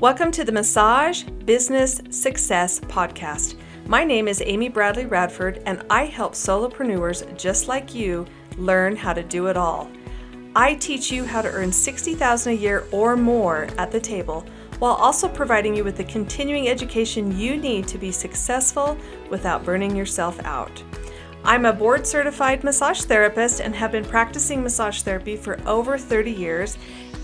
Welcome to the Massage Business Success Podcast. My name is Amy Bradley Radford, and I help solopreneurs just like you learn how to do it all. I teach you how to earn $60,000 a year or more at the table, while also providing you with the continuing education you need to be successful without burning yourself out. I'm a board-certified massage therapist and have been practicing massage therapy for over 30 years,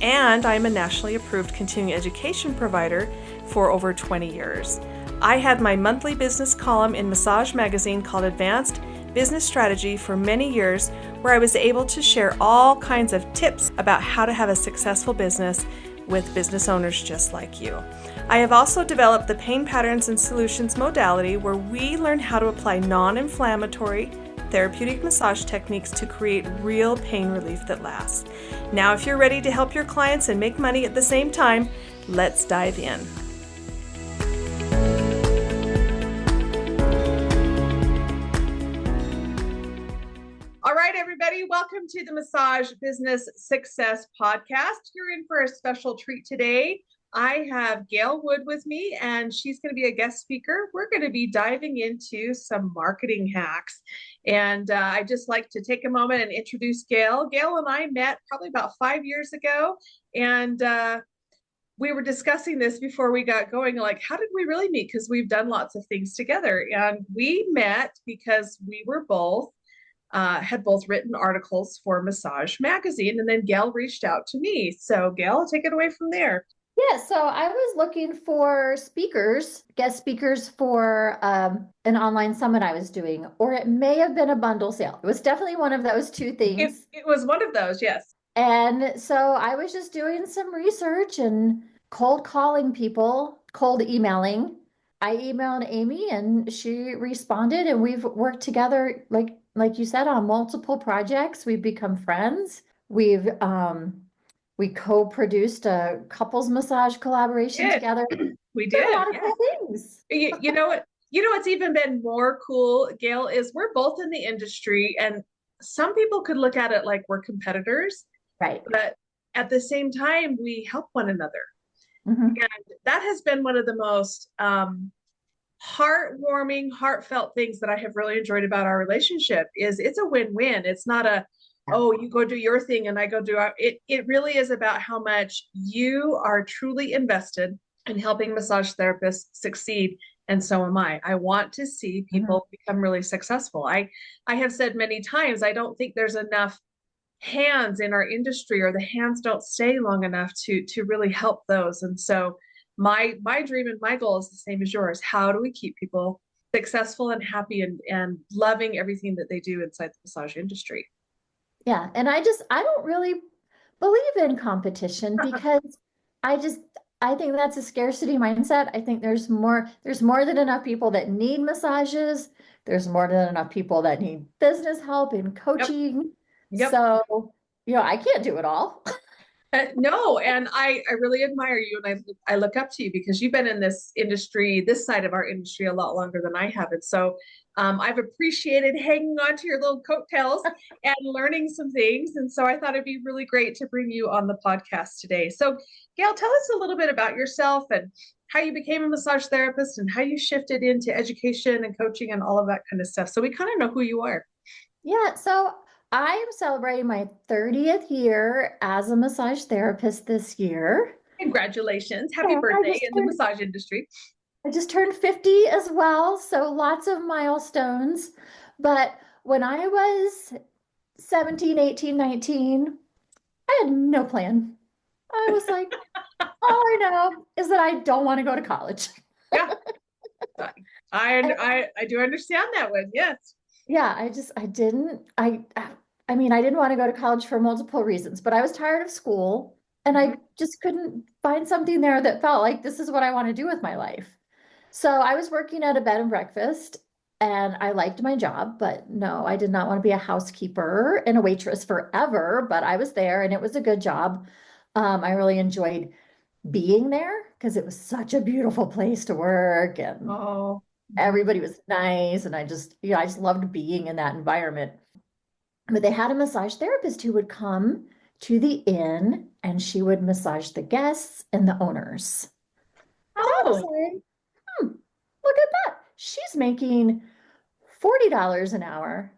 and I'm a nationally approved continuing education provider for over 20 years. I had my monthly business column in Massage Magazine called Advanced Business Strategy for many years, where I was able to share all kinds of tips about how to have a successful business with business owners just like you. I have also developed the Pain Patterns and Solutions modality, where we learn how to apply non-inflammatory therapeutic massage techniques to create real pain relief that lasts. Now, if you're ready to help your clients and make money at the same time, let's dive in. All right, everybody, welcome to the Massage Business Success Podcast. You're in for a special treat today. I have Gael Wood with me, and she's going to be a guest speaker. We're going to be diving into some marketing hacks. And I just like to take a moment and introduce Gael. Gael and I met probably about 5 years ago, and we were discussing this before we got going, like, how did we really meet? Because we've done lots of things together. And we met because we were had both written articles for Massage Magazine, and then Gael reached out to me. So Gael, take it away from there. Yeah, so I was looking for guest speakers for an online summit I was doing, or it may have been a bundle sale. It was definitely one of those two things. It was one of those, yes. And so I was just doing some research and cold calling people, cold emailing. I emailed Amy and she responded, and we've worked together, like you said, on multiple projects. We've become friends. We co-produced a couples massage collaboration together. We did a lot of cool things. You know what? You know what's even been more cool, Gael, is we're both in the industry, and some people could look at it like we're competitors, right? But at the same time, we help one another, mm-hmm. And that has been one of the most heartwarming, heartfelt things that I have really enjoyed about our relationship. Is it's a win-win. It's not a oh, you go do your thing and I go do it. It really is about how much you are truly invested in helping massage therapists succeed. And so am I. I want to see people become really successful. I have said many times, I don't think there's enough hands in our industry, or the hands don't stay long enough to really help those. And so my dream and my goal is the same as yours. How do we keep people successful and happy and loving everything that they do inside the massage industry? Yeah. And I don't really believe in competition, because I think that's a scarcity mindset. I think there's more than enough people that need massages. There's more than enough people that need business help and coaching. Yep. So, I can't do it all. No, and I really admire you, and I look up to you, because you've been in this industry, this side of our industry, a lot longer than I have. And so I've appreciated hanging on to your little coattails and learning some things. And so I thought it'd be really great to bring you on the podcast today. So Gael, tell us a little bit about yourself and how you became a massage therapist and how you shifted into education and coaching and all of that kind of stuff, so we kind of know who you are. Yeah, so I am celebrating my 30th year as a massage therapist this year. Congratulations. Happy birthday in the massage industry. I just turned 50 as well, so lots of milestones. But when I was 17, 18, 19, I had no plan. I was like, all I know is that I don't want to go to college. Yeah, I do understand that one, yes. Yeah, I didn't want to go to college for multiple reasons, but I was tired of school, and I just couldn't find something there that felt like this is what I want to do with my life. So I was working at a bed and breakfast, and I liked my job, but no, I did not want to be a housekeeper and a waitress forever, but I was there and it was a good job. I really enjoyed being there because it was such a beautiful place to work, and everybody was nice. And I just loved being in that environment. But they had a massage therapist who would come to the inn, and she would massage the guests and the owners. I was Oh, like, look at that. She's making $40 an hour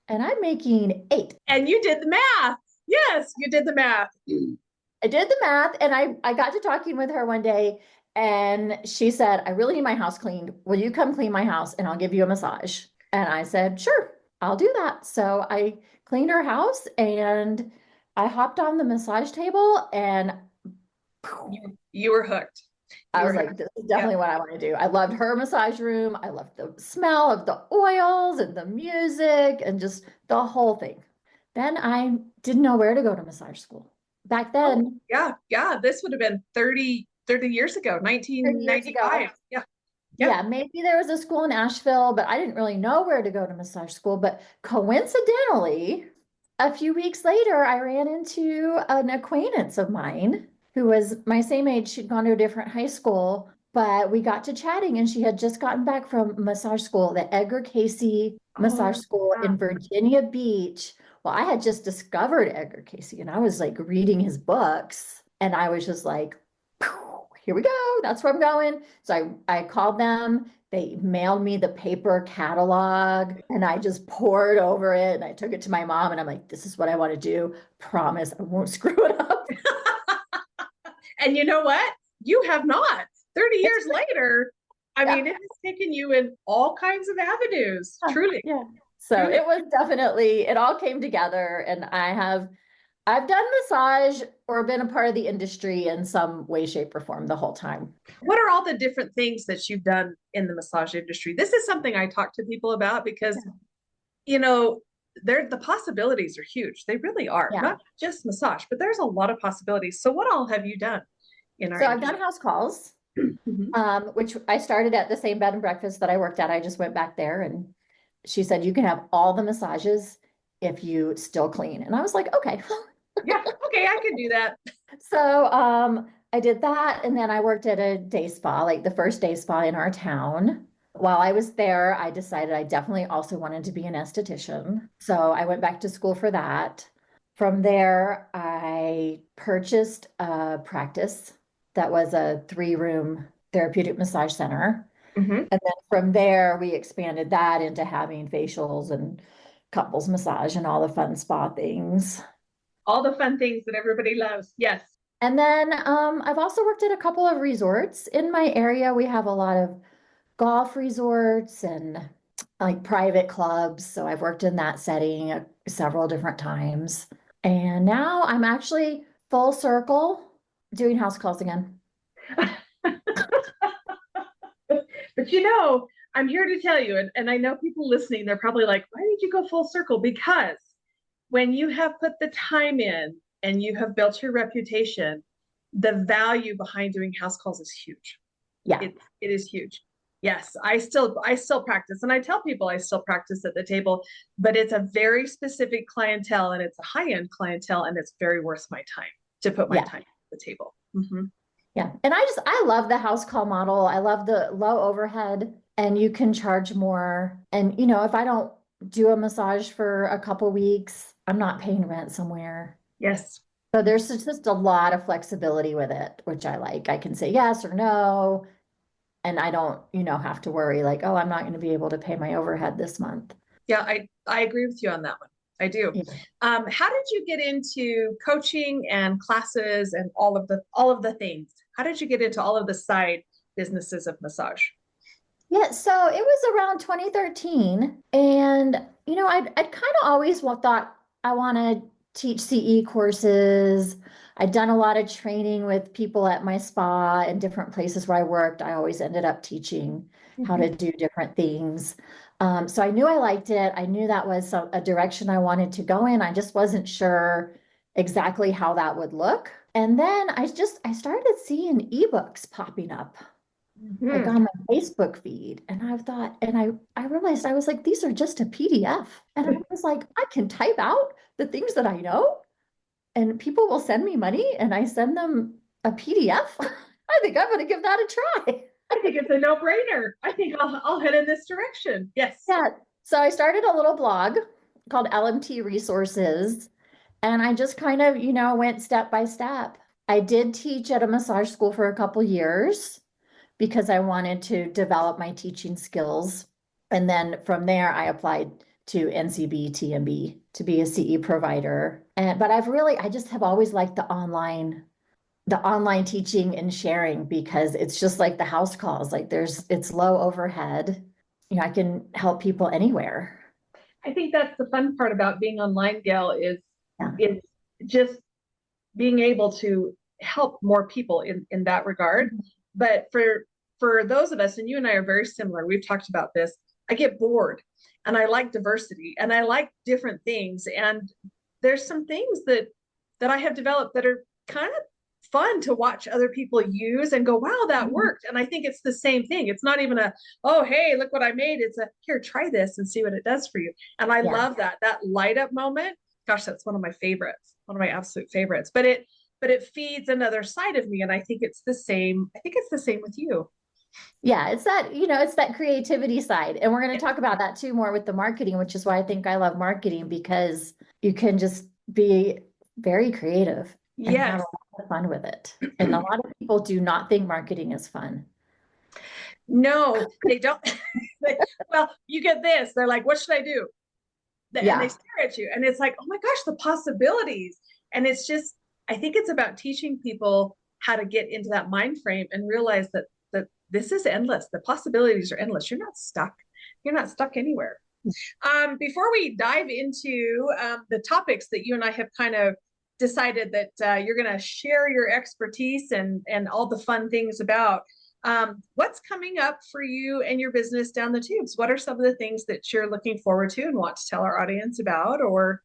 and I'm making 8. and you did the math. Yes, you did the math. I did the math and I got to talking with her one day and she said, I really need my house cleaned. Will you come clean my house and I'll give you a massage? And I said, sure, I'll do that. So I cleaned her house and I hopped on the massage table and You were hooked. I You was were like, hooked. this is Yeah. definitely what I want to do. I loved her massage room. I loved the smell of the oils and the music and just the whole thing. Then I didn't know where to go to massage school. Back Oh, then, yeah. Yeah. This would have been 30 years ago, 30 years ago, 1995. Yeah. Yeah. yeah, maybe there was a school in Asheville, but I didn't really know where to go to massage school. But coincidentally, a few weeks later, I ran into an acquaintance of mine who was my same age. She'd gone to a different high school, but we got to chatting and she had just gotten back from massage school, the Edgar Casey Massage Oh, School yeah. in Virginia Beach. Well, I had just discovered Edgar Casey and I was like reading his books and I was just like, here we go. That's where I'm going. So I called them. They mailed me the paper catalog and I just poured over it and I took it to my mom and I'm like, this is what I want to do. Promise I won't screw it up. And you know what? You have not. 30 It's years later, I yeah, mean, it has taken you in all kinds of avenues, truly, yeah. So truly. it was definitely, it all came together and I've done massage or been a part of the industry in some way, shape, or form the whole time. What are all the different things that you've done in the massage industry? This is something I talk to people about because, you know, the possibilities are huge. They really are. Yeah. Not just massage, but there's a lot of possibilities. So what all have you done in our So I've done industry? house calls. Mhm. Which I started at the same bed and breakfast that I worked at. I just went back there and she said, you can have all the massages if you still clean. And I was like, okay. Yeah, okay, I can do that. So I did that. And then I worked at a day spa, like the first day spa in our town. While I was there, I decided I definitely also wanted to be an esthetician. So I went back to school for that. From there, I purchased a practice that was a 3-room therapeutic massage center. Mhm. And then from there, we expanded that into having facials and couples massage and all the fun spa things. All the fun things that everybody loves. Yes. And then I've also worked at a couple of resorts in my area. We have a lot of golf resorts and like private clubs. So I've worked in that setting several different times. And now I'm actually full circle doing house calls again. But you know, I'm here to tell you, and I know people listening, they're probably like, why did you go full circle? Because when you have put the time in and you have built your reputation, the value behind doing house calls is huge. Yeah, It is huge. Yes, I still practice, and I tell people I still practice at the table, but it's a very specific clientele and it's a high-end clientele, and it's very worth my time to put my yeah. time at the table. Mm-hmm. Yeah. And I love the house call model. I love the low overhead and you can charge more. And, if I don't do a massage for a couple weeks, I'm not paying rent somewhere. Yes. So there's just a lot of flexibility with it, which I like. I can say yes or no. And I don't, have to worry like, oh, I'm not going to be able to pay my overhead this month. Yeah, I agree with you on that one. I do. Yeah. How did you get into coaching and classes and all of the things? How did you get into all of the side businesses of massage? Yeah, so it was around 2013. And, I'd kind of always thought I want to teach CE courses. I'd done a lot of training with people at my spa and different places where I worked. I always ended up teaching how Mhm. to do different things. So I knew I liked it. I knew that was a direction I wanted to go in. I just wasn't sure exactly how that would look. And then I started seeing ebooks popping up like Mhm. on my Facebook feed. And I thought, and I realized I was like, these are just a PDF. And I was like, I can type out the things that I know and people will send me money and I send them a PDF. I think I'm going to give that a try. I think it's a no-brainer. I think I'll head in this direction. Yes. Yeah. So I started a little blog called LMT Resources. And I just kind of, went step by step. I did teach at a massage school for a couple years. because I wanted to develop my teaching skills. And then from there, I applied to NCB TMB to be a CE provider. But I just have always liked the online teaching and sharing, because it's just like the house calls, like it's low overhead. I can help people anywhere. I think that's the fun part about being online, Gail, Yeah. is just being able to help more people in that regard. But for those of us, and you and I are very similar, we've talked about this, I get bored and I like diversity and I like different things. And there's some things that I have developed that are kind of fun to watch other people use and go, wow, that worked. And I think it's the same thing. It's not even a, oh, hey, look what I made. It's a, here, try this and see what it does for you. And I love that light up moment. Gosh, that's one of my favorites, one of my absolute favorites. But it feeds another side of me. And I think it's the same. I think it's the same with you. Yeah, it's that, it's that creativity side. And we're going to talk about that too more with the marketing, which is why I think I love marketing, because you can just be very creative and have a lot of fun with it. And a lot of people do not think marketing is fun. No, they don't. Well, you get this. They're like, what should I do? And they stare at you. And it's like, oh my gosh, the possibilities. And it's just, I think it's about teaching people how to get into that mind frame and realize that this is endless. The possibilities are endless. You're not stuck. You're not stuck anywhere. Before we dive into the topics that you and I have kind of decided that you're going to share your expertise and all the fun things about, what's coming up for you and your business down the tubes? What are some of the things that you're looking forward to and want to tell our audience about, or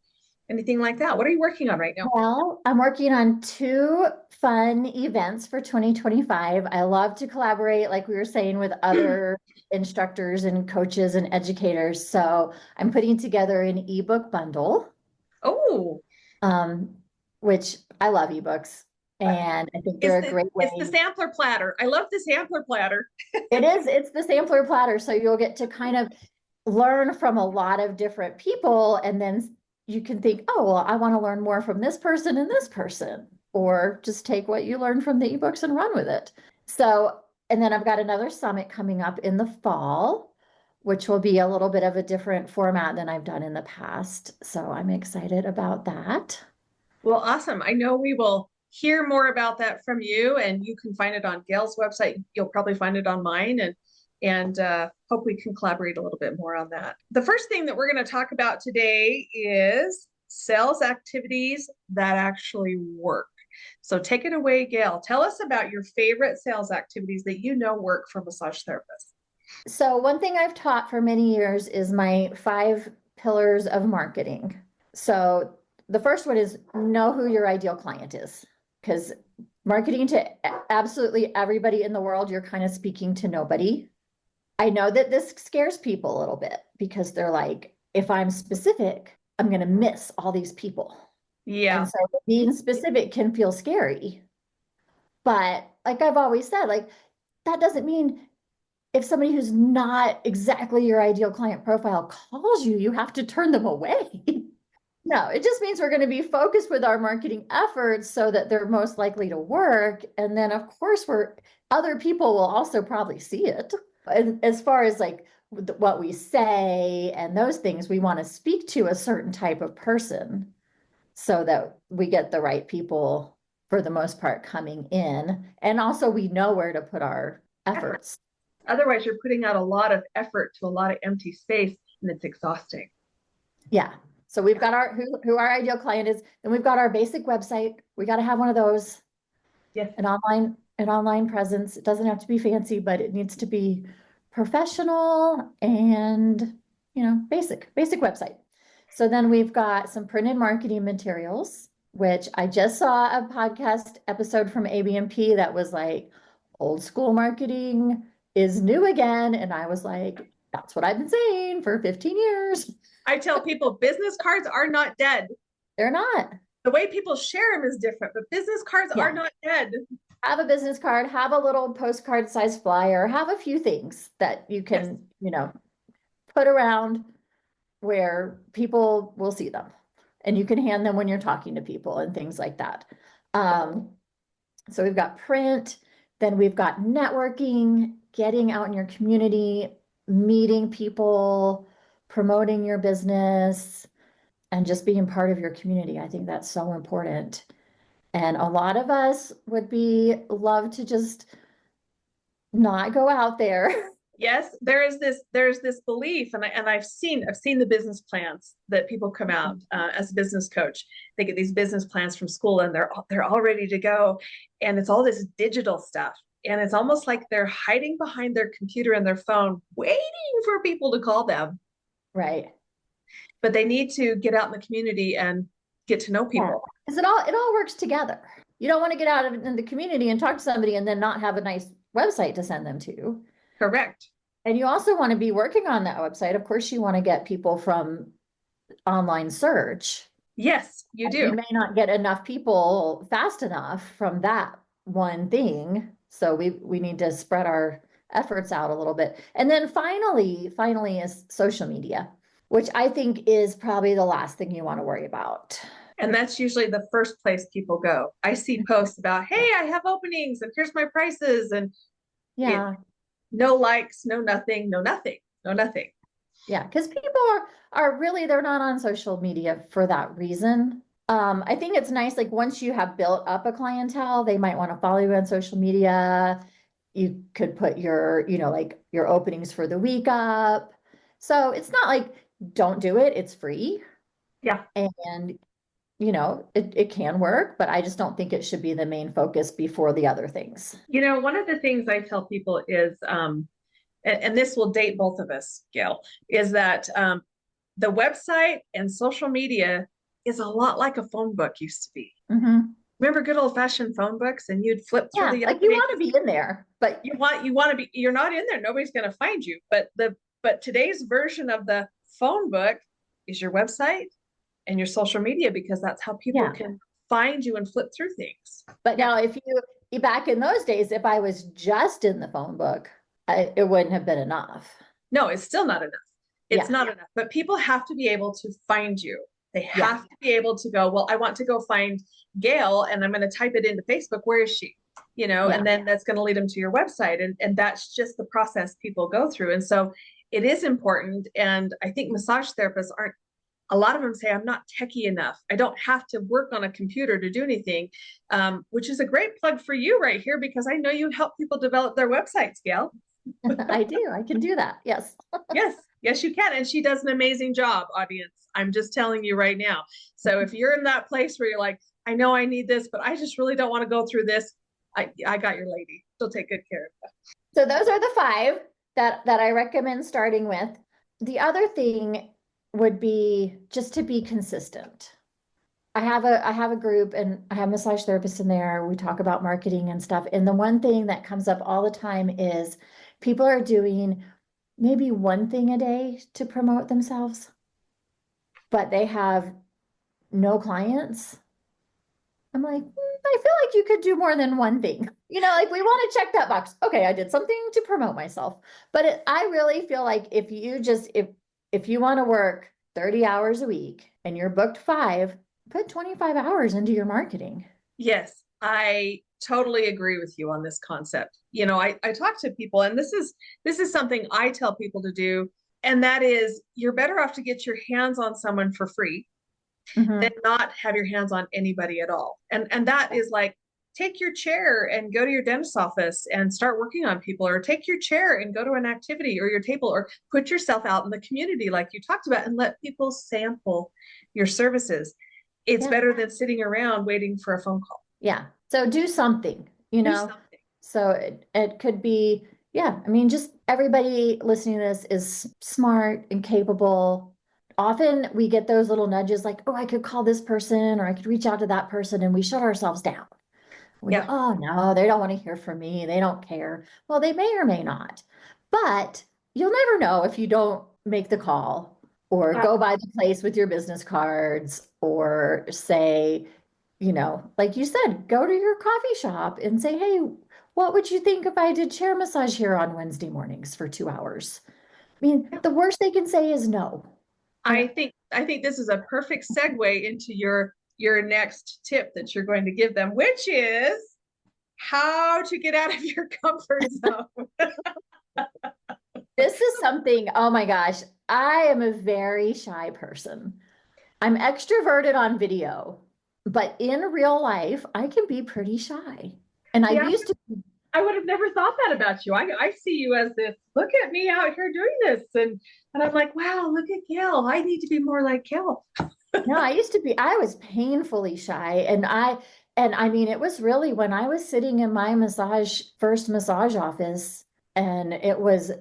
anything like that? What are you working on right now? Well, I'm working on 2 fun events for 2025. I love to collaborate, like we were saying, with other instructors and coaches and educators. So I'm putting together an ebook bundle. Oh, which I love ebooks. And I think they're a great way. It's the sampler platter. I love the sampler platter. It's the sampler platter. So you'll get to kind of learn from a lot of different people. And then you can think, oh, well, I want to learn more from this person and this person, or just take what you learned from the ebooks and run with it. So, and then I've got another summit coming up in the fall, which will be a little bit of a different format than I've done in the past. So I'm excited about that. Well, awesome. I know we will hear more about that from you, and you can find it on Gail's website. You'll probably find it on mine, and hope we can collaborate a little bit more on that. The first thing that we're going to talk about today is sales activities that actually work. So take it away, Gail. Tell us about your favorite sales activities that you know work for massage therapists. So one thing I've taught for many years is my 5 pillars of marketing. So the first one is know who your ideal client is, because marketing to absolutely everybody in the world, you're kind of speaking to nobody. I know that this scares people a little bit, because they're like, if I'm specific, I'm going to miss all these people. Yeah. And so being specific can feel scary. But like I've always said, like, that doesn't mean if somebody who's not exactly your ideal client profile calls you, you have to turn them away. No, it just means we're going to be focused with our marketing efforts so that they're most likely to work. And then, of course, other people will also probably see it. And as far as like what we say and those things, we want to speak to a certain type of person so that we get the right people for the most part coming in. And also we know where to put our efforts. Otherwise, you're putting out a lot of effort to a lot of empty space, and it's exhausting. Yeah. So we've got who our ideal client is, and we've got our basic website. We got to have one of those. Yes. An online presence. It doesn't have to be fancy, but it needs to be professional and, basic website. So then we've got some printed marketing materials, which I just saw a podcast episode from ABMP that was like, old school marketing is new again. And I was like, that's what I've been saying for 15 years. I tell people business cards are not dead. They're not. The way people share them is different, but business cards are not dead. Have a business card, have a little postcard size flyer, have a few things that you can, put around where people will see them, and you can hand them when you're talking to people and things like that. So we've got print, Then we've got networking, getting out in your community, meeting people, promoting your business, and just being part of your community. I think that's so important. And a lot of us would love to just not go out there. Yes, there's this belief, and I've seen the business plans that people come out as a business coach. They get these business plans from school, and they're all ready to go, and it's all this digital stuff, and it's almost like they're hiding behind their computer and their phone, waiting for people to call them. Right. But they need to get out in the community and get to know people. Because it all works together. You don't want to get out in the community and talk to somebody and then not have a nice website to send them to. Correct. And you also want to be working on that website. Of course, you want to get people from online search. Yes, you do. You may not get enough people fast enough from that one thing. So we need to spread our efforts out a little bit. And then finally is social media, which I think is probably the last thing you want to worry about. And that's usually the first place people go. I see posts about, hey, I have openings and here's my prices. And yeah, no likes, no nothing. Yeah, because people are really, they're not on social media for that reason. I think it's nice, like once you have built up a clientele, they might want to follow you on social media. You could put your, like your openings for the week up. So it's not like don't do it, it's free. Yeah. And it can work, but I just don't think it should be the main focus before the other things. One of the things I tell people is, and this will date both of us, Gail, is that the website and social media is a lot like a phone book used to be. Mm-hmm. Remember good old fashioned phone books, and you'd flip through the like you want to be in there, but you want to be, you're not in there. Nobody's going to find you. But today's version of the phone book is your website and your social media, because that's how people can find you and flip through things. But now if you back in those days, if I was just in the phone book, it wouldn't have been enough. No, it's still not enough. It's not enough, but people have to be able to find you. They have to be able to go, well, I want to go find Gail, and I'm going to type it into Facebook. Where is she? And then that's going to lead them to your website. And that's just the process people go through. And so it is important. And I think massage therapists a lot of them say, I'm not techie enough. I don't have to work on a computer to do anything, which is a great plug for you right here, because I know you help people develop their websites, Gail. I do. I can do that. Yes. Yes, you can. And she does an amazing job, audience. I'm just telling you right now. So if you're in that place where you're like, I know I need this, but I just really don't want to go through this, I got your lady. She'll take good care of you. So those are the 5 that I recommend starting with. The other thing would be just to be consistent. I have a group, and I have massage therapists in there. We talk about marketing and stuff. And the one thing that comes up all the time is people are doing maybe one thing a day to promote themselves, but they have no clients. I'm like, I feel like you could do more than one thing. Like we want to check that box. Okay, I did something to promote myself. But I really feel like if you want to work 30 hours a week and you're booked 5, put 25 hours into your marketing. Yes, I totally agree with you on this concept. I talk to people, and this is something I tell people to do. And that is, you're better off to get your hands on someone for free than not have your hands on anybody at all. And that is like, take your chair and go to your dentist's office and start working on people, or take your chair and go to an activity, or your table, or put yourself out in the community like you talked about, and let people sample your services. It's better than sitting around waiting for a phone call. Yeah. So do something, Do something. So it could be, just everybody listening to this is smart and capable. Often we get those little nudges like, oh, I could call this person, or I could reach out to that person, and we shut ourselves down. We go, oh no, they don't want to hear from me. They don't care. Well, they may or may not, but you'll never know if you don't make the call or go by the place with your business cards, or say, like you said, go to your coffee shop and say, hey, what would you think if I did chair massage here on Wednesday mornings for 2 hours? I mean, the worst they can say is no. I think this is a perfect segue into your next tip that you're going to give them, which is how to get out of your comfort zone. This is something, oh my gosh, I am a very shy person. I'm extroverted on video, but in real life, I can be pretty shy. And I Yeah, used to, I would have never thought that about you. I see you as this, look at me out here doing this. And I'm like, wow, look at Gail. I need to be more like Gail. no, I was painfully shy. And I mean, it was really when I was sitting in my first massage office and it was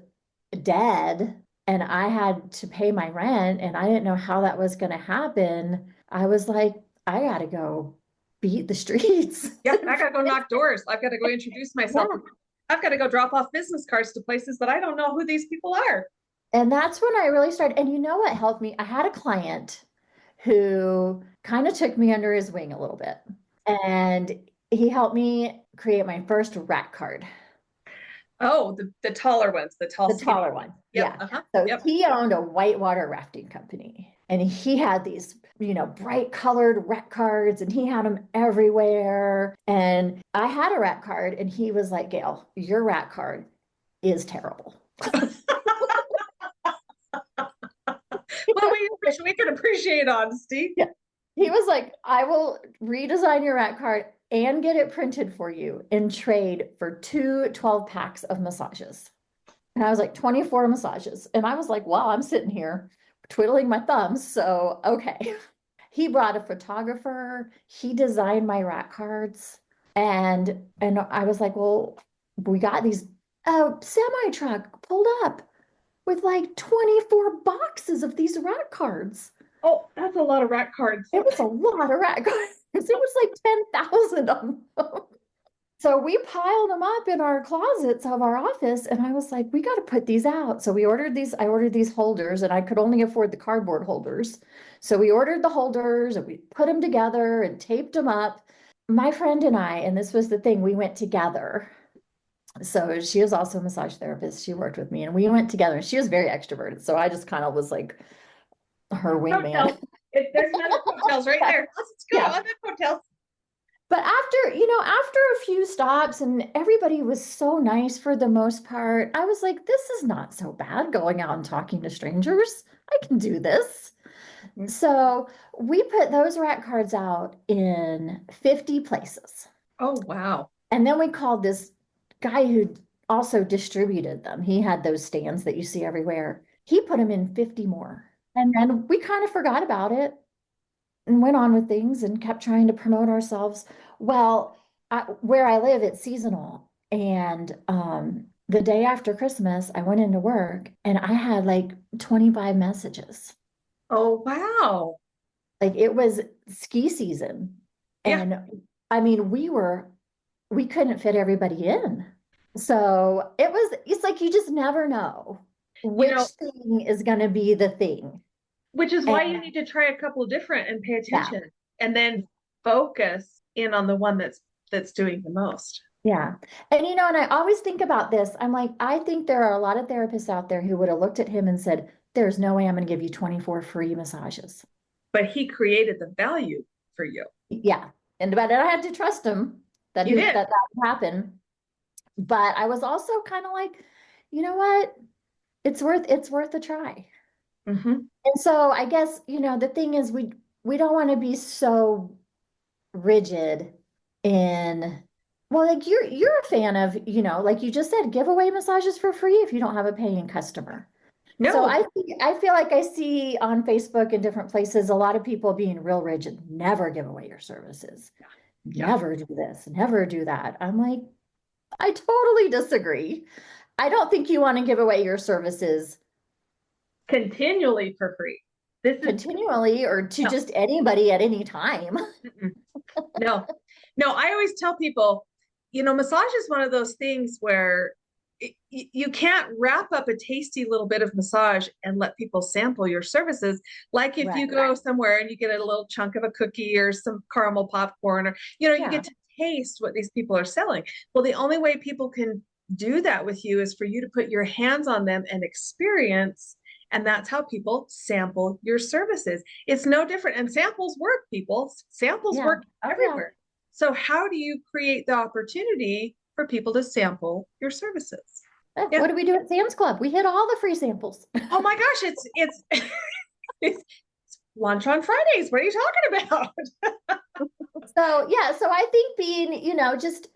dead and I had to pay my rent and I didn't know how that was going to happen. I was like, I got to go beat the streets. Yeah, I got to go knock doors. I've got to go introduce myself. Yeah. I've got to go drop off business cards to places that I don't know who these people are. And that's when I really started. And you know what helped me? I had a client who kind of took me under his wing a little bit. And he helped me create my first rat card. Oh, the taller ones, the taller one. Yep. Yeah. Uh-huh. So yep. he owned a whitewater rafting company and he had these, bright colored rat cards and he had them everywhere. And I had a rat card and he was like, Gail, your rat card is terrible. Well, we can appreciate honesty. Yeah. He was like, I will redesign your rat card and get it printed for you in trade for 2 12-packs of massages. And I was like, 24 massages. And I was like, wow, I'm sitting here twiddling my thumbs. So, okay. He brought a photographer. He designed my rat cards. And I was like, well, we got these semi-truck pulled up with like 24 boxes of these rat cards. Oh, that's a lot of rat cards. It was a lot of rat cards. It was like 10,000 of them. So we piled them up in our closets of our office. And I was like, we got to put these out. So I ordered these holders and I could only afford the cardboard holders. So we ordered the holders and we put them together and taped them up. My friend and I, and this was the thing, we went together. So she is also a massage therapist. She worked with me and we went together. She was very extroverted. So I just kind of was like her wingman. There's another hotels right there. Let's go on the hotels. But after a few stops and everybody was so nice for the most part, I was like, this is not so bad going out and talking to strangers. I can do this. Mm-hmm. So we put those rat cards out in 50 places. Oh, wow. And then we called this guy who also distributed them. He had those stands that you see everywhere. He put them in 50 more. And then we kind of forgot about it and went on with things and kept trying to promote ourselves. Well, where I live, it's seasonal. And the day after Christmas, I went into work and I had like 25 messages. Oh, wow. Like it was ski season. And yeah. I mean, we couldn't fit everybody in. So it's like, you just never know which thing is going to be the thing. Which is why you need to try a couple different and pay attention and then focus in on the one that's doing the most. Yeah. And and I always think about this. I'm like, I think there are a lot of therapists out there who would have looked at him and said, there's no way I'm going to give you 24 free massages. But he created the value for you. Yeah. But I had to trust him that that would happen. But I was also kind of like, you know what? It's worth a try. Mm-hmm. And so I guess, the thing is we don't want to be so rigid in, well, like you're a fan of, like you just said, give away massages for free if you don't have a paying customer. No. So I feel like I see on Facebook and different places, a lot of people being real rigid, never give away your services. Yeah. Never do this, never do that. I'm like, I totally disagree. I don't think you want to give away your services continually for free. Continually or to just anybody at any time. No, I always tell people, massage is one of those things where you can't wrap up a tasty little bit of massage and let people sample your services. Like if you go somewhere and you get a little chunk of a cookie or some caramel popcorn or, you get to taste what these people are selling. Well, the only way people can do that with you is for you to put your hands on them and experience. And that's how people sample your services. It's no different. And samples work, people. Samples work everywhere. So how do you create the opportunity for people to sample your services? Yeah. What do we do at Sam's Club? We hit all the free samples. Oh my gosh, it's it's lunch on Fridays. What are you talking about? So yeah, so I think being, just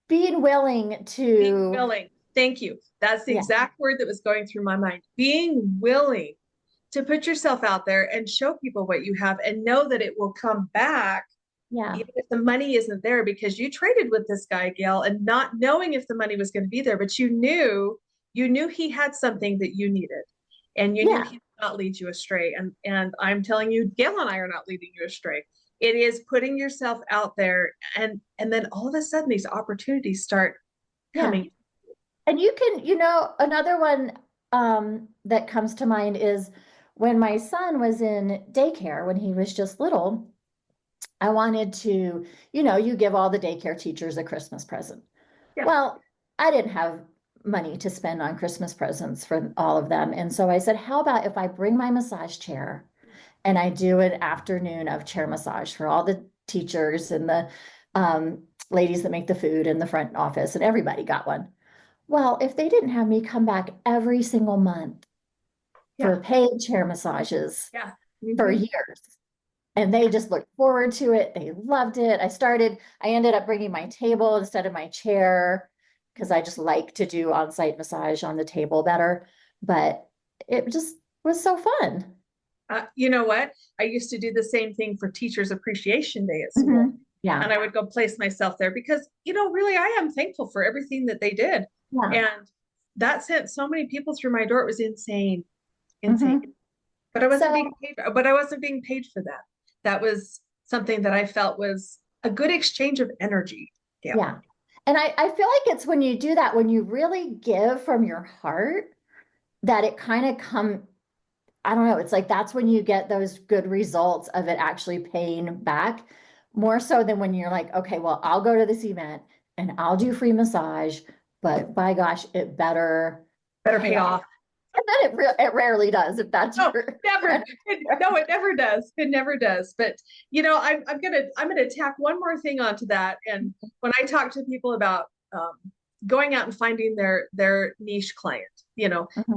being willing to Being willing. Thank you. That's the exact word that was going through my mind. Being willing to put yourself out there and show people what you have and know that it will come back. Yeah. Even if the money isn't there, because you traded with this guy, Gail, and not knowing if the money was going to be there, but you knew he had something that you needed, and you knew he would not lead you astray. And I'm telling you, Gail and I are not leading you astray. It is putting yourself out there, and then all of a sudden these opportunities start coming. And you can, another one that comes to mind is when my son was in daycare, when he was just little, I wanted to, you give all the daycare teachers a Christmas present. Yeah. Well, I didn't have money to spend on Christmas presents for all of them. And so I said, how about if I bring my massage chair and I do an afternoon of chair massage for all the teachers and the ladies that make the food in the front office, and everybody got one. Well, if they didn't have me come back every single month for paid chair massages for years, and they just looked forward to it, they loved it. I ended up bringing my table instead of my chair because I just like to do on-site massage on the table better. But it just was so fun. You know what? I used to do the same thing for Teachers Appreciation Day at school. Yeah. And I would go place myself there because, really, I am thankful for everything that they did. Yeah. And that sent so many people through my door. It was insane. But I wasn't being paid for that. That was something that I felt was a good exchange of energy. Yeah. And I feel like it's when you do that, when you really give from your heart, that it kind of I don't know, it's like that's when you get those good results of it actually paying back, more so than when you're like, okay, well, I'll go to this event and I'll do free massage, but by gosh, it better pay off. And then it rarely does, if that's never. It never does. It never does. But I'm gonna tack one more thing onto that. And when I talk to people about going out and finding their niche client,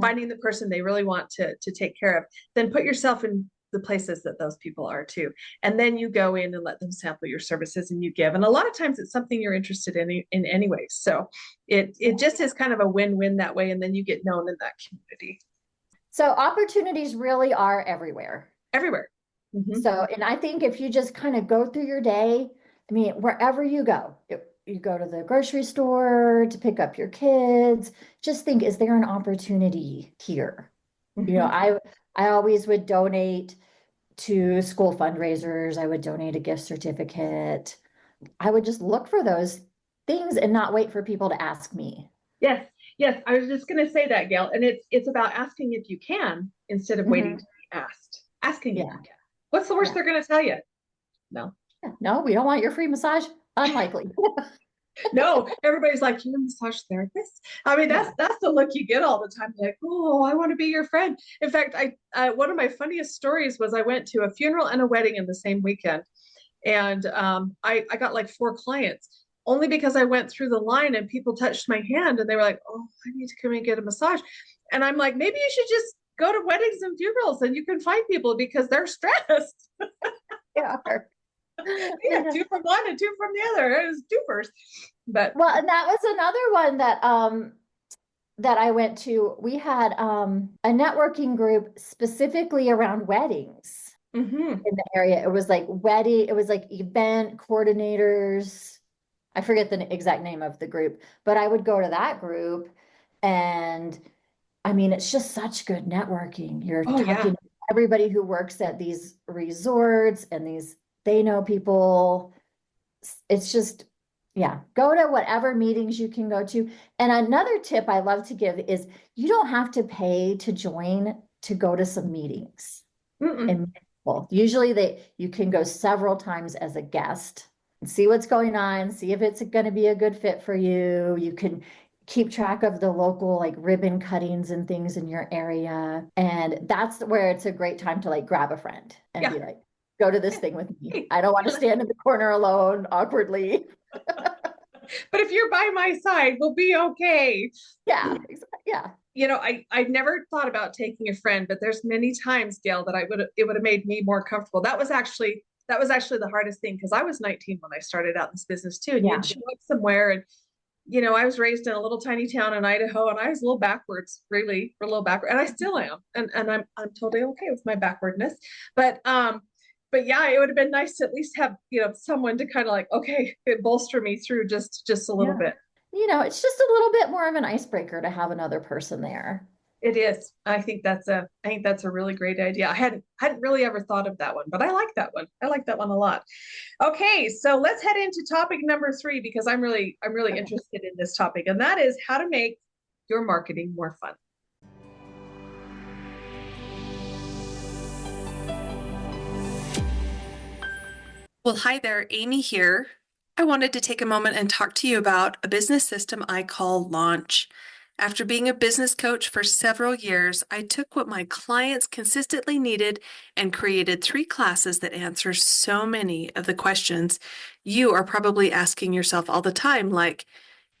finding the person they really want to take care of, then put yourself in the places that those people are too. And then you go in and let them sample your services and you give. And a lot of times it's something you're interested in anyway. So it just is kind of a win-win that way. And then you get known in that community. So opportunities really are everywhere. Everywhere. So, and I think if you just kind of go through your day, I mean, wherever you go, you go to the grocery store to pick up your kids, just think, is there an opportunity here? I always would donate to school fundraisers. I would donate a gift certificate. I would just look for those things and not wait for people to ask me. Yes. I was just going to say that, Gail. And it's about asking if you can instead of waiting to be asked. Asking if you can. What's the worst they're going to tell you? No. No, we don't want your free massage. Unlikely. No, everybody's like, you're a massage therapist. I mean, that's the look you get all the time. Like, oh, I want to be your friend. In fact, I one of my funniest stories was I went to a funeral and a wedding in the same weekend. And I got like 4 clients only because I went through the line and people touched my hand and they were like, oh, I need to come and get a massage. And I'm like, maybe you should just go to weddings and funerals and you can find people because they're stressed. Yeah. 2 from one and 2 from the other. It was dupers. But well, and that was another one that I went to. We had a networking group specifically around weddings in the area. It was like event coordinators. I forget the exact name of the group, but I would go to that group, and I mean, it's just such good networking. You're talking to everybody who works at these resorts and they know people. It's just, go to whatever meetings you can go to. And another tip I love to give is you don't have to pay to join to go to some meetings. And usually you can go several times as a guest and see what's going on, see if it's going to be a good fit for you. You can keep track of the local like ribbon cuttings and things in your area. And that's where it's a great time to like grab a friend and be like, go to this thing with me. I don't want to stand in the corner alone awkwardly. But if you're by my side, we'll be okay. Yeah, yeah. I never thought about taking a friend, but there's many times, Gail, that it would have made me more comfortable. That was actually the hardest thing, because I was 19 when I started out in this business too. And you'd show up somewhere, and I was raised in a little tiny town in Idaho, and I was a little backwards, really, a little backward, and I still am, and I'm totally okay with my backwardness. But yeah, it would have been nice to at least have someone to kind of like, okay, bolster me through just a little bit. It's just a little bit more of an icebreaker to have another person there. It is. I think that's a really great idea. I hadn't really ever thought of that one, but I like that one. I like that one a lot. Okay, so let's head into topic number 3, because I'm really interested in this topic, and that is how to make your marketing more fun. Well, hi there, Amy here. I wanted to take a moment and talk to you about a business system I call Launch. After being a business coach for several years, I took what my clients consistently needed and created 3 classes that answer so many of the questions you are probably asking yourself all the time, like,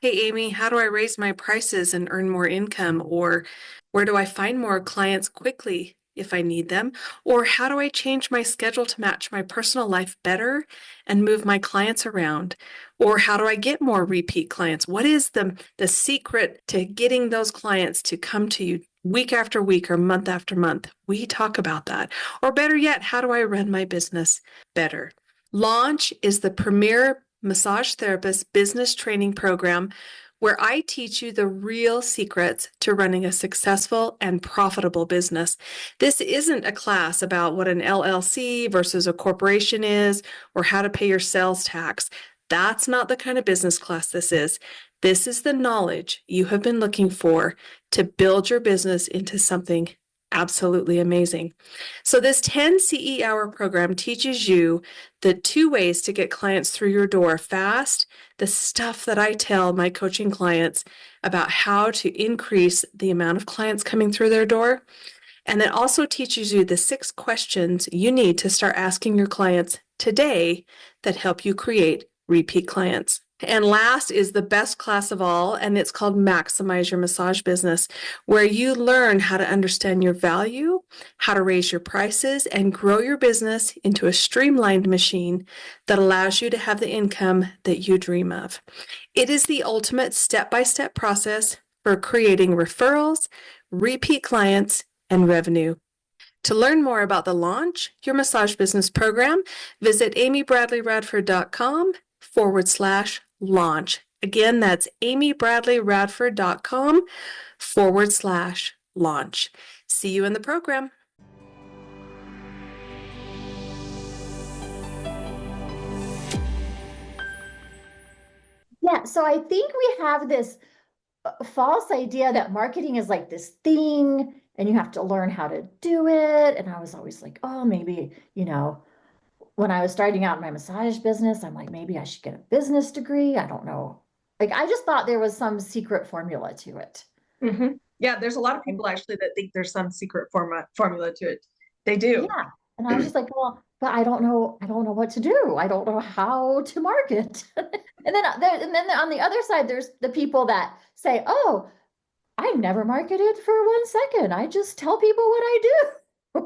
hey, Amy, how do I raise my prices and earn more income? Or where do I find more clients quickly if I need them? Or how do I change my schedule to match my personal life better and move my clients around? Or how do I get more repeat clients? What is the secret to getting those clients to come to you week after week or month after month? We talk about that. Or better yet, how do I run my business better? Launch is the premier massage therapist business training program where I teach you the real secrets to running a successful and profitable business. This isn't a class about what an LLC versus a corporation is or how to pay your sales tax. That's not the kind of business class this is. This is the knowledge you have been looking for to build your business into something absolutely amazing. So this 10 CE hour program teaches you the 2 ways to get clients through your door fast, the stuff that I tell my coaching clients about how to increase the amount of clients coming through their door. And it also teaches you the 6 questions you need to start asking your clients today that help you create repeat clients. And last is the best class of all, and it's called Maximize Your Massage Business, where you learn how to understand your value, how to raise your prices, and grow your business into a streamlined machine that allows you to have the income that you dream of. It is the ultimate step-by-step process for creating referrals, repeat clients, and revenue. To learn more about the Launch Your Massage Business program, visit amybradleyradford.com/launch. Again, that's amybradleyradford.com/launch. See you in the program. Yeah, so I think we have this false idea that marketing is like this thing and you have to learn how to do it. And I was always like, oh, maybe, when I was starting out in my massage business, I'm like, maybe I should get a business degree. I don't know. Like, I just thought there was some secret formula to it. Mm-hmm. Yeah, there's a lot of people actually that think there's some secret formula to it. They do. Yeah. And I was just like, well, but I don't know what to do. I don't know how to market. And then on the other side, there's the people that say, oh, I never marketed for 1 second. I just tell people what I do.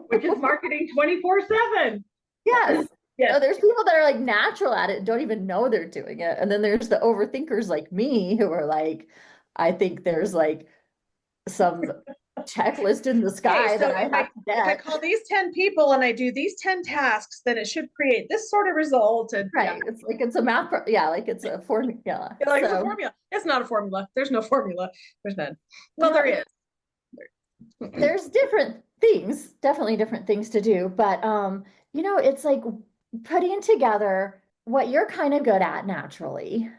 Which is marketing 24/7. Yes. Yes. So there's people that are like natural at it and don't even know they're doing it. And then there's the overthinkers like me who are like, I think there's like some checklist in the sky that I have to get. If I call these 10 people and I do these 10 tasks, then it should create this sort of result. And right. Yeah. It's like it's a math. Like it's a formula. Yeah, like it's a formula. It's not a formula. There's no formula. There's none. Well, there is. There's different things, definitely different things to do. But it's like putting together what you're kind of good at naturally,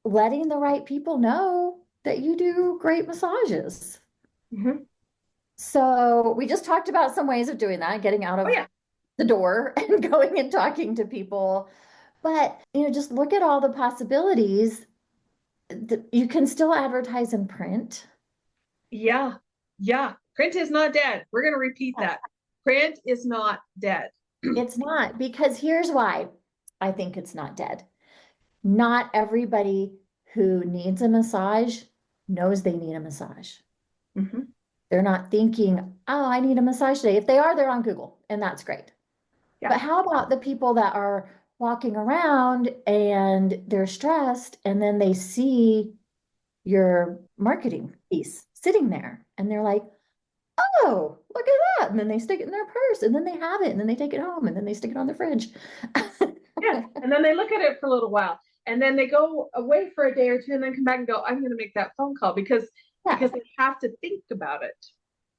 letting the right people know that you do great massages. Mm-hmm. So we just talked about some ways of doing that, getting out of the door and going and talking to people. But, just look at all the possibilities. You can still advertise in print. Yeah. Print is not dead. We're going to repeat that. Print is not dead. It's not, because here's why I think it's not dead. Not everybody who needs a massage knows they need a massage. Mm-hmm. They're not thinking, oh, I need a massage today. If they are, they're on Google, and that's great. Yeah. But how about the people that are walking around and they're stressed, and then they see your marketing piece sitting there and they're like, oh, look at that. And then they stick it in their purse, and then they have it, and then they take it home, and then they stick it on the fridge. Yeah. And then they look at it for a little while, and then they go away for a day or two and then come back and go, I'm going to make that phone call because they have to think about it.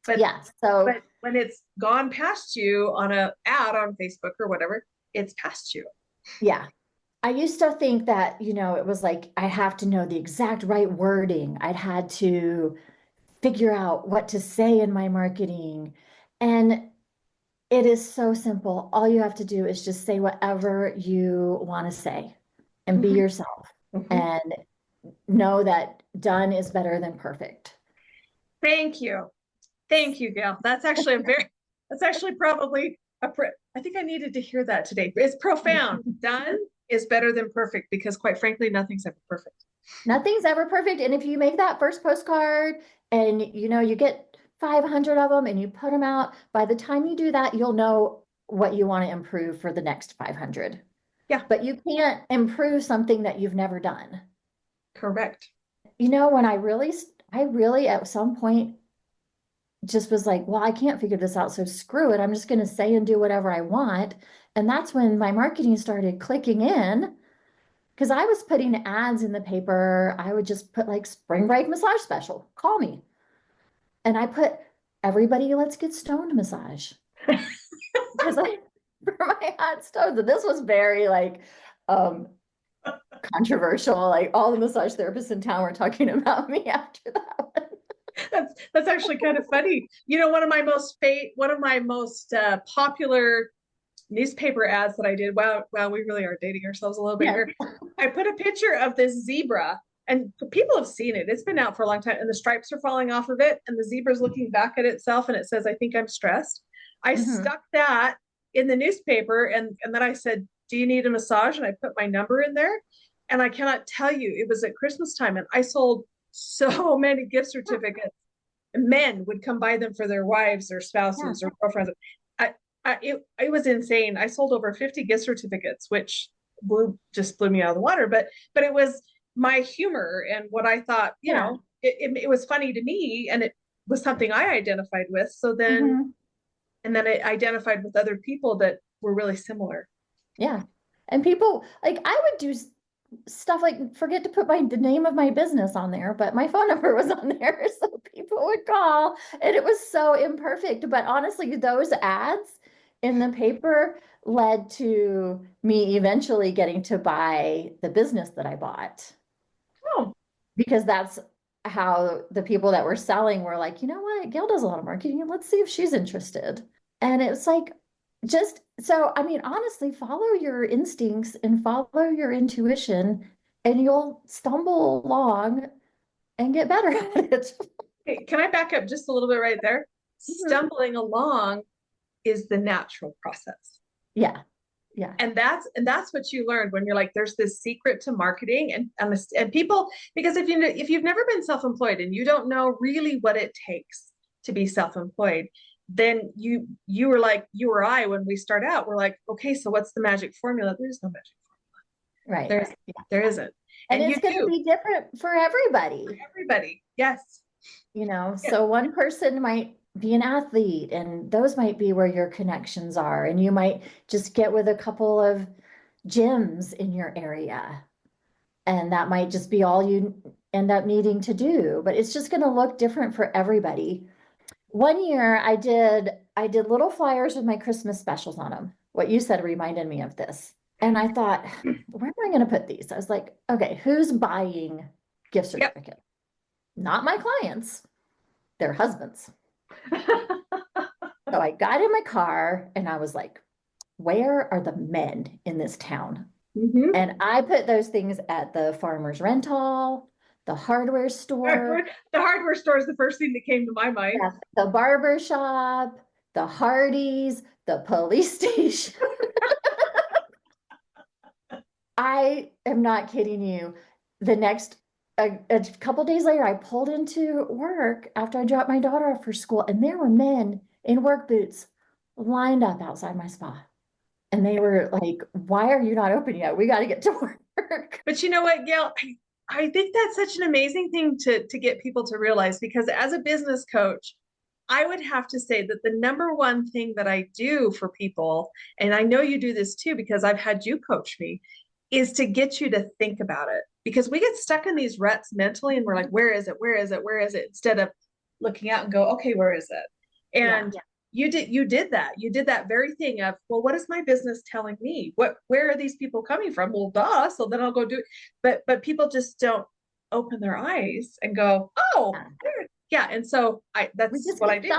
But yeah, so but when it's gone past you on a ad on Facebook or whatever, it's past you. yeah. I used to think that, it was like I have to know the exact right wording. I'd had to figure out what to say in my marketing. And it is so simple. All you have to do is just say whatever you want to say and be Mm-hmm. yourself, Mm-hmm. and know that done is better than perfect. Thank you. Thank you, Gail. That's actually probably I think I needed to hear that today. It's profound. Done is better than perfect, because quite frankly, nothing's ever perfect. Nothing's ever perfect. And if you make that first postcard and you get 500 of them and you put them out, by the time you do that, you'll know what you want to improve for the next 500. Yeah. But you can't improve something that you've never done. Correct. When I really at some point just was like, well, I can't figure this out, so screw it. I'm just going to say and do whatever I want. And that's when my marketing started clicking in, because I was putting ads in the paper. I would just put like spring break massage special, call me. And I put everybody, let's get stoned massage. Because for my hot stones, and this was very like controversial. Like all the massage therapists in town were talking about me after that one. That's actually kind of funny. One of my most popular newspaper ads that I did. Wow, we really are dating ourselves a little bit here. I put a picture of this zebra, and people have seen it. It's been out for a long time, and the stripes are falling off of it, and the zebra's looking back at itself, and it says, I think I'm stressed. I stuck that in the newspaper, and then I said, do you need a massage? And I put my number in there. And I cannot tell you, it was at Christmas time, and I sold so many gift certificates. Men would come buy them for their wives or spouses or girlfriends. It was insane. I sold over 50 gift certificates, which just blew me out of the water. But it was my humor and what I thought, it was funny to me, and it was something I identified with. So then, and then it identified with other people that were really similar. Yeah. And people, like, I would do stuff like forget to put the name of my business on there, but my phone number was on there. So people would call, and it was so imperfect. But honestly, those ads in the paper led to me eventually getting to buy the business that I bought. Oh, because that's how the people that were selling were like, you know what, Gail does a lot of marketing, and let's see if she's interested. And it's like, honestly, follow your instincts and follow your intuition, and you'll stumble along and get better at it. Hey, can I back up just a little bit right there? Stumbling along is the natural process. Yeah. And that's what you learned when you're like, there's this secret to marketing, and people, because if you've never been self-employed and you don't know really what it takes to be self-employed, then you were like, you or I, when we start out, we're like, okay, so what's the magic formula? There's no magic formula. Right. There isn't. And it's going to be different for everybody. Yes. So one person might be an athlete, and those might be where your connections are. And you might just get with a couple of gyms in your area, and that might just be all you end up needing to do. But it's just going to look different for everybody. One year I did little flyers with my Christmas specials on them. What you said reminded me of this. And I thought, where am I going to put these? I was like, okay, who's buying gift certificate? Yep. Not my clients, their husbands. So I got in my car and I was like, where are the men in this town? And I put those things at the farmer's rental, the hardware store. The hardware store is the first thing that came to my mind. Yeah, the barber shop, the Hardee's, the police station. I am not kidding you. The next, a couple days later, I pulled into work after I dropped my daughter off for school, and there were men in work boots lined up outside my spa. And they were like, why are you not open yet? We got to get to work. But you know what, Gail? I think that's such an amazing thing to get people to realize, because as a business coach, I would have to say that the number one thing that I do for people, and I know you do this too, because I've had you coach me, is to get you to think about it. Because we get stuck in these ruts mentally and we're like, where is it? Where is it? Where is it? Instead of looking out and go, okay, where is it? And you did that. You did that very thing of, well, what is my business telling me? Where are these people coming from? Well, duh. So then I'll go do it. But people just don't open their eyes and go, oh, yeah. And so that's what I do.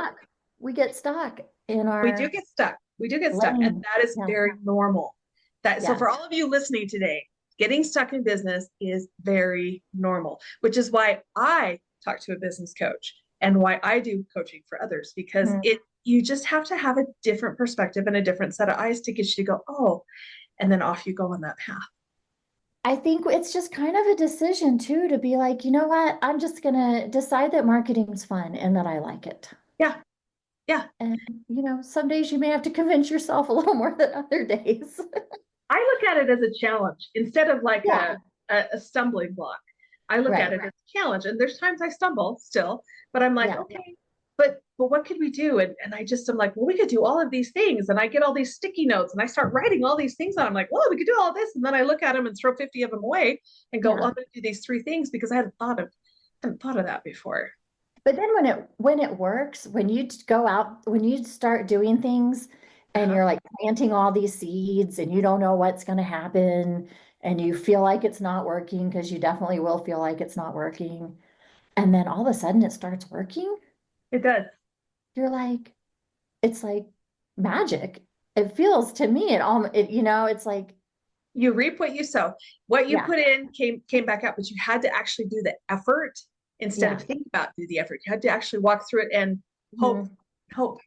We get stuck in our. We do get stuck. And that is very normal. So for all of you listening today, getting stuck in business is very normal, which is why I talk to a business coach and why I do coaching for others, because you just have to have a different perspective and a different set of eyes to get you to go, oh, and then off you go on that path. I think it's just kind of a decision too, to be like, you know what, I'm just going to decide that marketing's fun and that I like it. Yeah. Yeah. And, some days you may have to convince yourself a little more than other days. I look at it as a challenge instead of like a stumbling block. I look at it as a challenge, and there's times I stumble still, but I'm like, okay, but what could we do? And I'm like, well, we could do all of these things. And I get all these sticky notes and I start writing all these things on. I'm like, well, we could do all this. And then I look at them and throw 50 of them away and go, well, I'm going to do these 3 things because I hadn't thought of that before. But then when it works, when you go out, when you start doing things and you're like planting all these seeds and you don't know what's going to happen and you feel like it's not working, because you definitely will feel like it's not working. And then all of a sudden it starts working. It does. You're like, it's like magic. It feels to me, it's like. You reap what you sow. What you put in came back out, but you had to actually do the effort instead of thinking about do the effort. You had to actually walk through it and hope.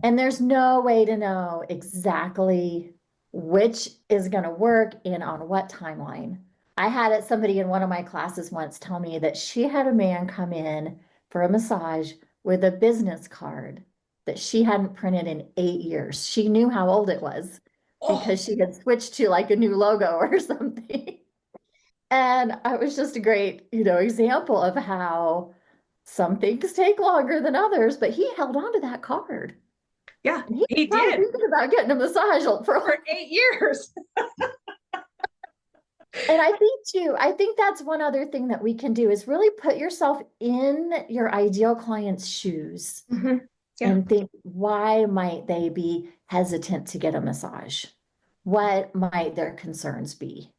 And there's no way to know exactly which is going to work and on what timeline. I had somebody in one of my classes once tell me that she had a man come in for a massage with a business card that she hadn't printed in 8 years. She knew how old it was because she had switched to like a new logo or something. And it was just a great, example of how some things take longer than others, but he held on to that card. Yeah, and he did. Thinking about getting a massage for 8 years. And I think that's one other thing that we can do is really put yourself in your ideal client's shoes and think, why might they be hesitant to get a massage? What might their concerns be?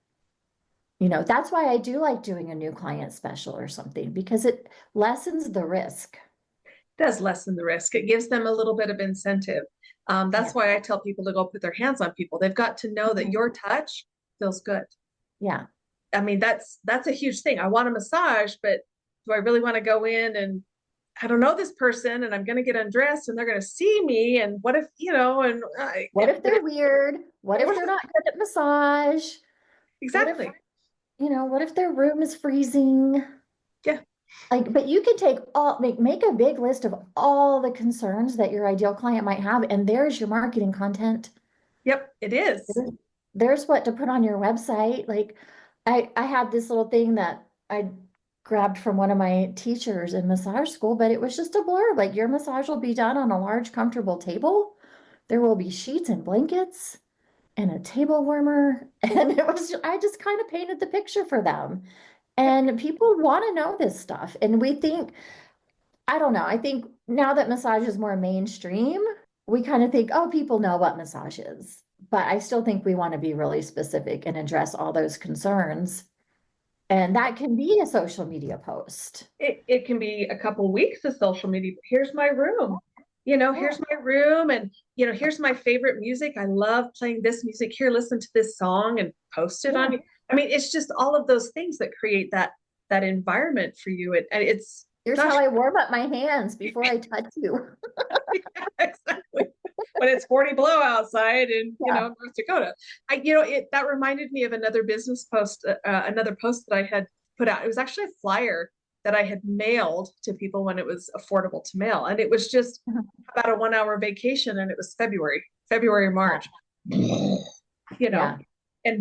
That's why I do like doing a new client special or something, because it lessens the risk. It does lessen the risk. It gives them a little bit of incentive. That's why I tell people to go put their hands on people. They've got to know that your touch feels good. Yeah. I mean, that's a huge thing. I want a massage, but do I really want to go in and I don't know this person and I'm going to get undressed and they're going to see me. And what if, what if they're weird? What if they're not good at massage? Exactly. What if their room is freezing? Yeah. But you can make a big list of all the concerns that your ideal client might have. And there's your marketing content. Yep, it is. There's what to put on your website. Like I had this little thing that I grabbed from one of my teachers in massage school, but it was just a blurb. Like, your massage will be done on a large, comfortable table. There will be sheets and blankets and a table warmer. And I just kind of painted the picture for them. And people want to know this stuff. And we think, I don't know, I think now that massage is more mainstream, we kind of think, oh, people know what massage is. But I still think we want to be really specific and address all those concerns. And that can be a social media post. It can be a couple weeks of social media. Here's my room. Here's my room. And, here's my favorite music. I love playing this music. Here, listen to this song and post it on. I mean, it's just all of those things that create that environment for you. And it's. Here's how I warm up my hands before I touch you. Yeah, exactly. when it's 40 below outside in, North Dakota. That reminded me of another business post, another post that I had put out. It was actually a flyer that I had mailed to people when it was affordable to mail. And it was just about a 1 hour vacation. And it was February, March, and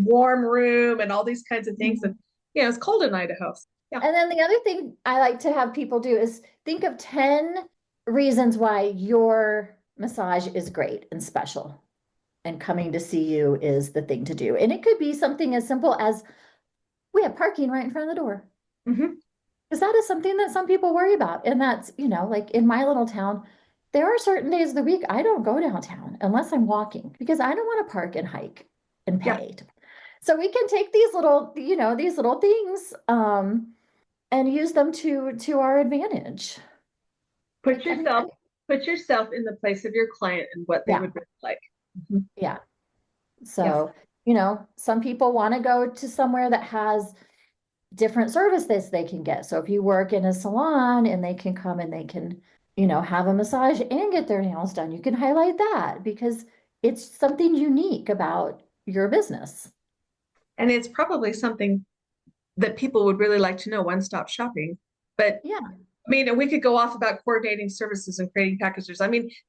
warm room and all these kinds of things. And, it's cold in Idaho. Yeah. And then the other thing I like to have people do is think of 10 reasons why your massage is great and special. And coming to see you is the thing to do. And it could be something as simple as we have parking right in front of the door. Because that is something that some people worry about. And that's, like in my little town, there are certain days of the week I don't go downtown unless I'm walking because I don't want to park and hike and pay. Yeah. So we can take these little, these little things and use them to our advantage. Put yourself in the place of your client and what they would really like. Yeah. So, some people want to go to somewhere that has different services they can get. So if you work in a salon and they can come and they can, have a massage and get their nails done, you can highlight that because it's something unique about your business. And it's probably something that people would really like to know, one-stop shopping. But and we could go off about coordinating services and creating packages.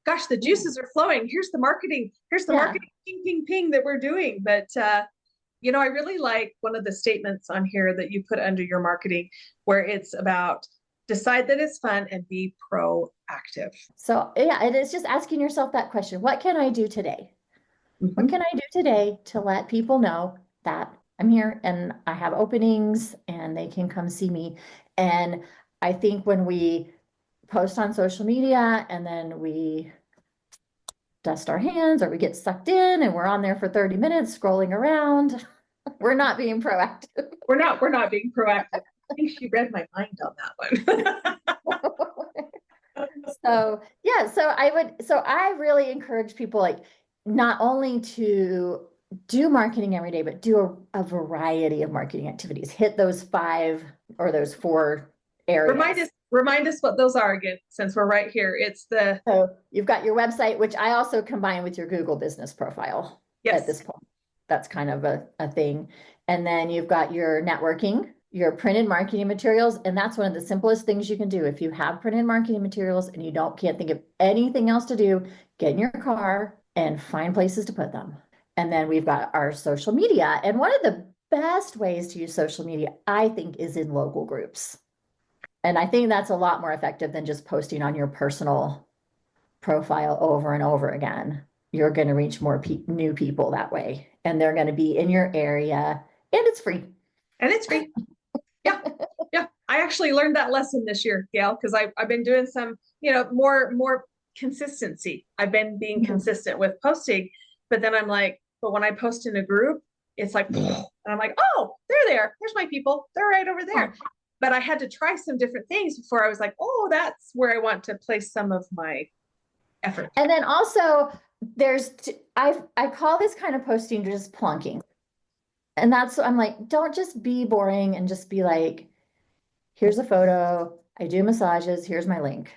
Gosh, the juices are flowing. Here's the marketing. Marketing ping, ping, ping that we're doing. But, I really like one of the statements on here that you put under your marketing where it's about decide that it's fun and be proactive. So, it is just asking yourself that question. What can I do today? What can I do today to let people know that I'm here and I have openings and they can come see me? And I think when we post on social media and then we dust our hands or we get sucked in and we're on there for 30 minutes scrolling around, we're not being proactive. We're not being proactive. I think she read my mind on that one. So I really encourage people not only to do marketing every day, but do a variety of marketing activities. Hit those 5 or those 4 areas. Remind us what those are again, since we're right here. So you've got your website, which I also combine with your Google business profile at this point. That's kind of a thing. And then you've got your networking, your printed marketing materials. And that's one of the simplest things you can do. If you have printed marketing materials and you can't think of anything else to do, get in your car and find places to put them. And then we've got our social media. And one of the best ways to use social media, I think, is in local groups. And I think that's a lot more effective than just posting on your personal profile over and over again. You're going to reach more new people that way. And they're going to be in your area. And it's free. Yeah. I actually learned that lesson this year, Gail, because I've been doing some, more consistency. I've been being consistent with posting. But then I'm like, but when I post in a group, it's like, and I'm like, oh, they're there. There's my people. They're right over there. But I had to try some different things before I was like, oh, that's where I want to place some of my effort. And then also I call this kind of posting just plunking. And I'm like, don't just be boring and just be like, here's a photo. I do massages. Here's my link.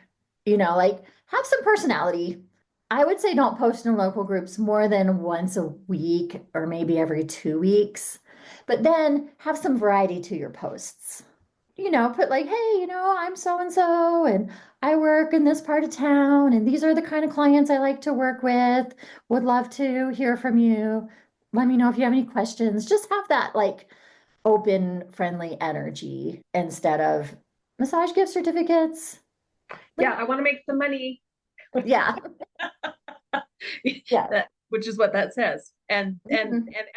Have some personality. I would say don't post in local groups more than once a week or maybe every 2 weeks, but then have some variety to your posts. Put hey, I'm so-and-so and I work in this part of town and these are the kind of clients I like to work with. Would love to hear from you. Let me know if you have any questions. Just have that open, friendly energy instead of massage gift certificates. I want to make some money. Yeah. Which is what that says. And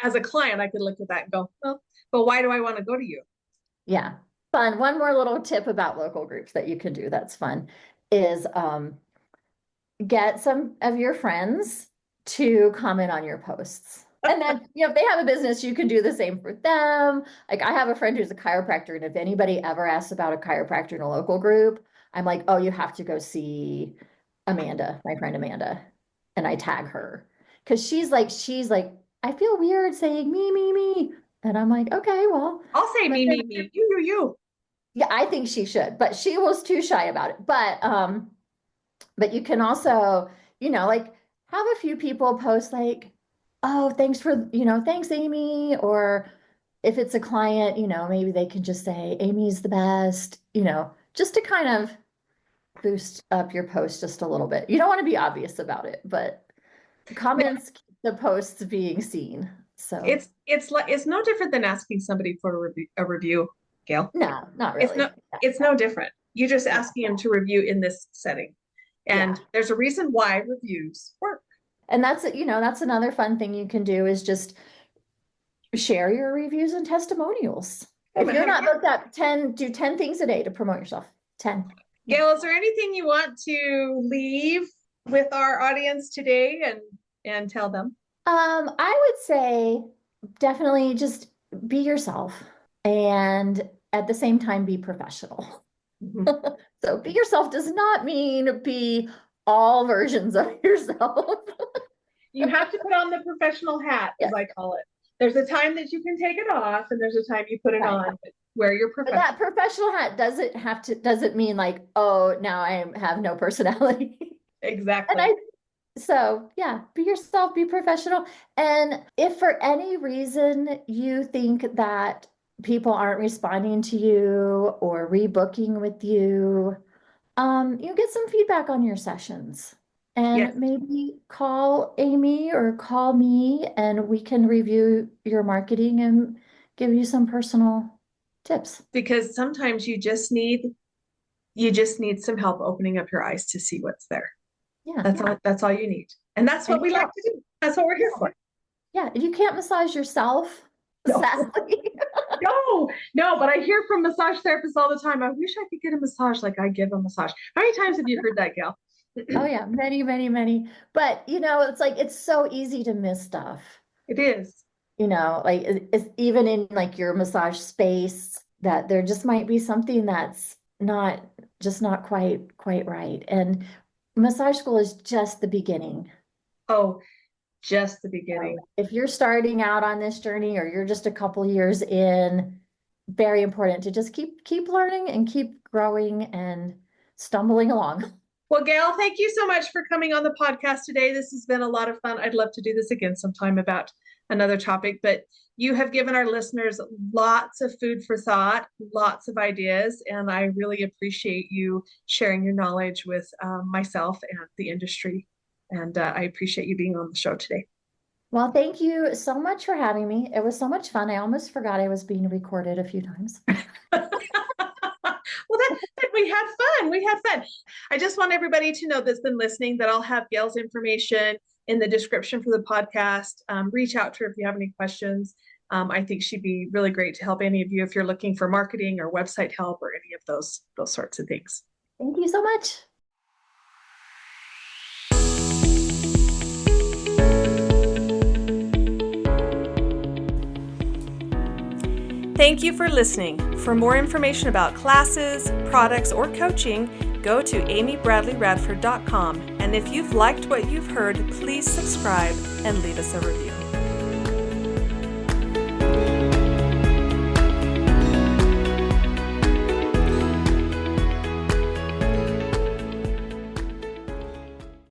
as a client, I could look at that and go, well, but why do I want to go to you? Yeah. Fun. One more little tip about local groups that you can do that's fun is get some of your friends to comment on your posts. And then, if they have a business, you can do the same for them. I have a friend who's a chiropractor, and if anybody ever asks about a chiropractor in a local group, I'm like, oh, you have to go see Amanda, my friend Amanda. And I tag her because she's like, I feel weird saying me. And I'm like, okay, well, I'll say me, you. Yeah, I think she should, but she was too shy about it. But you can also, have a few people post like, oh, thanks Amy. Or if it's a client, maybe they can just say, Amy's the best, just to kind of boost up your post just a little bit. You don't want to be obvious about it, but comments keep the posts being seen. So it's no different than asking somebody for a review, Gail. No, not really. It's no different. You're just asking them to review in this setting. And there's a reason why reviews work. And that's another fun thing you can do is just share your reviews and testimonials. If you're not looked up, do 10 things a day to promote yourself. 10. Gail, is there anything you want to leave with our audience today and tell them? I would say definitely just be yourself and at the same time be professional. Mm-hmm. So be yourself does not mean be all versions of yourself. You have to put on the professional hat, as I call it. There's a time that you can take it off, and there's a time you put it on. Where you're professional. But that professional hat doesn't mean like, oh, now I have no personality. Exactly. And be yourself, be professional. And if for any reason you think that people aren't responding to you or rebooking with you, you get some feedback on your sessions. And maybe call Amy or call me and we can review your marketing and give you some personal tips. Because sometimes you just need some help opening up your eyes to see what's there. Yeah. That's all you need. And that's what we like to do. That's what we're here for. Yeah. You can't massage yourself. Sadly. No, but I hear from massage therapists all the time. I wish I could get a massage like I give a massage. How many times have you heard that, Gail? Oh yeah, many, many, many. But it's like it's so easy to miss stuff. It is. Like it's even in like your massage space that there just might be something that's not quite right. And massage school is just the beginning. Oh, just the beginning. If you're starting out on this journey or you're just a couple years in, very important to just keep learning and keep growing and stumbling along. Well, Gail, thank you so much for coming on the podcast today. This has been a lot of fun. I'd love to do this again sometime about another topic, but you have given our listeners lots of food for thought, lots of ideas, and I really appreciate you sharing your knowledge with myself and the industry. And I appreciate you being on the show today. Well, thank you so much for having me. It was so much fun. I almost forgot I was being recorded a few times. Well, we had fun. I just want everybody to know that's been listening that I'll have Gail's information in the description for the podcast. Reach out to her if you have any questions. I think she'd be really great to help any of you if you're looking for marketing or website help or any of those sorts of things. Thank you so much. Thank you for listening. For more information about classes, products, or coaching, go to amybradleyradford.com. And if you've liked what you've heard, please subscribe and leave us a review.